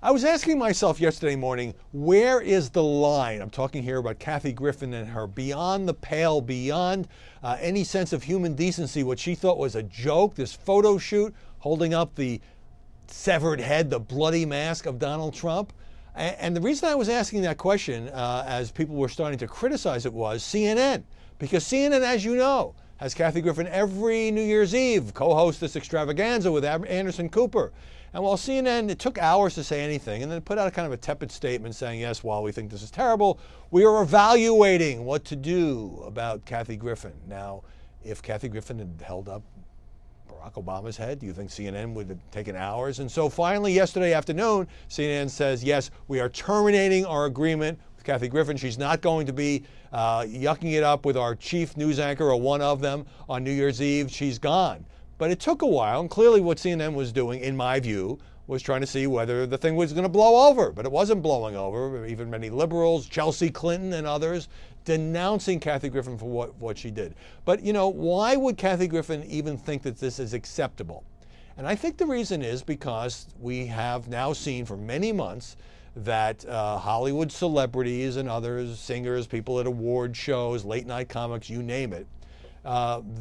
I was asking myself yesterday morning, where is the line? I'm talking here about Kathy Griffin and her beyond the pale, beyond any sense of human decency, what she thought was a joke, this photo shoot holding up the severed head, the bloody mask of Donald Trump. And the reason I was asking that question, as people were starting to criticize it, was CNN. Because CNN, as you know, has Kathy Griffin every New Year's Eve co-host this extravaganza with Anderson Cooper. And while CNN, it took hours to say anything, and then put out a kind of a tepid statement saying, yes, while we think this is terrible, we are evaluating what to do about Kathy Griffin. Now, if Kathy Griffin had held up Barack Obama's head, do you think CNN would have taken hours? And so finally, yesterday afternoon, CNN says, yes, we are terminating our agreement with Kathy Griffin. She's not going to be yucking it up with our chief news anchor or one of them on New Year's Eve. She's gone. But it took a while, and clearly what CNN was doing, in my view, was trying to see whether the thing was going to blow over. But it wasn't blowing over. Even many liberals, Chelsea Clinton and others, denouncing Kathy Griffin for what she did. But, you know, why would Kathy Griffin even think that this is acceptable? And I think the reason is because we have now seen for many months that Hollywood celebrities and others, singers, people at award shows, late night comics, you name it,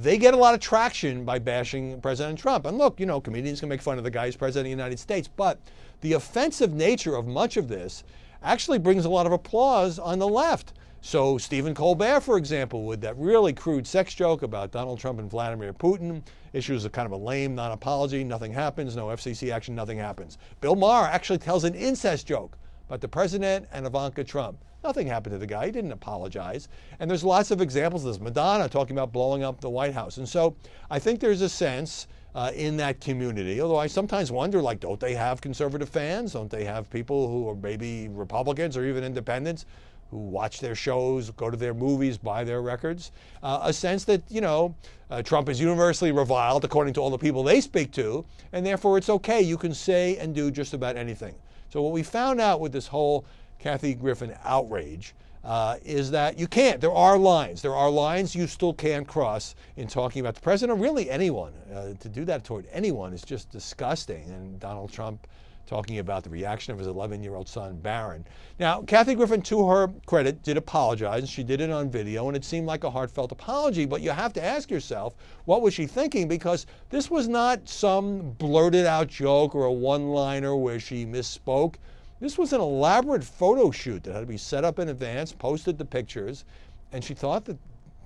they get a lot of traction by bashing President Trump. And look, you know, comedians can make fun of the guy who's president of the United States, but the offensive nature of much of this actually brings a lot of applause on the left. So Stephen Colbert, for example, with that really crude sex joke about Donald Trump and Vladimir Putin, issues a kind of a lame non-apology, nothing happens, no FCC action, nothing happens. Bill Maher actually tells an incest joke about the president and Ivanka Trump. Nothing happened to the guy. He didn't apologize. And there's lots of examples of this. Madonna talking about blowing up the White House. And so I think there's a sense in that community, although I sometimes wonder, like, don't they have conservative fans? Don't they have people who are maybe Republicans or even independents who watch their shows, go to their movies, buy their records? A sense that, you know, Trump is universally reviled according to all the people they speak to, and therefore it's okay. You can say and do just about anything. So what we found out with this whole Kathy Griffin outrage is that you can't. There are lines. There are lines you still can't cross in talking about the president or really anyone. To do that toward anyone is just disgusting. And Donald Trump talking about the reaction of his 11-year-old son, Barron. Now, Kathy Griffin, to her credit, did apologize. She did it on video, and it seemed like a heartfelt apology. But you have to ask yourself, what was she thinking? Because this was not some blurted out joke or a one-liner where she misspoke. This was an elaborate photo shoot that had to be set up in advance, posted the pictures, and she thought that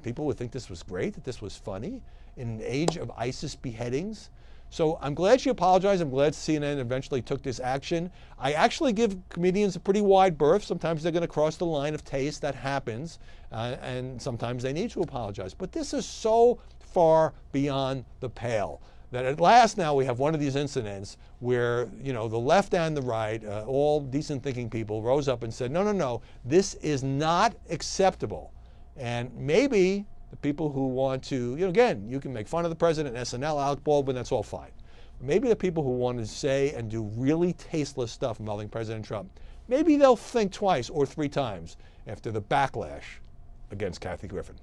people would think this was great, that this was funny in an age of ISIS beheadings. So I'm glad she apologized. I'm glad CNN eventually took this action. I actually give comedians a pretty wide berth. Sometimes they're going to cross the line of taste. That happens. And sometimes they need to apologize. But this is so far beyond the pale that at last now we have one of these incidents where, you know, the left and the right, all decent thinking people rose up and said, no, no, no, this is not acceptable. And maybe the people who want to, you know, again, you can make fun of the president, SNL, Alec Baldwin, that's all fine. Maybe the people who want to say and do really tasteless stuff involving President Trump, maybe they'll think twice or three times after the backlash against Kathy Griffin.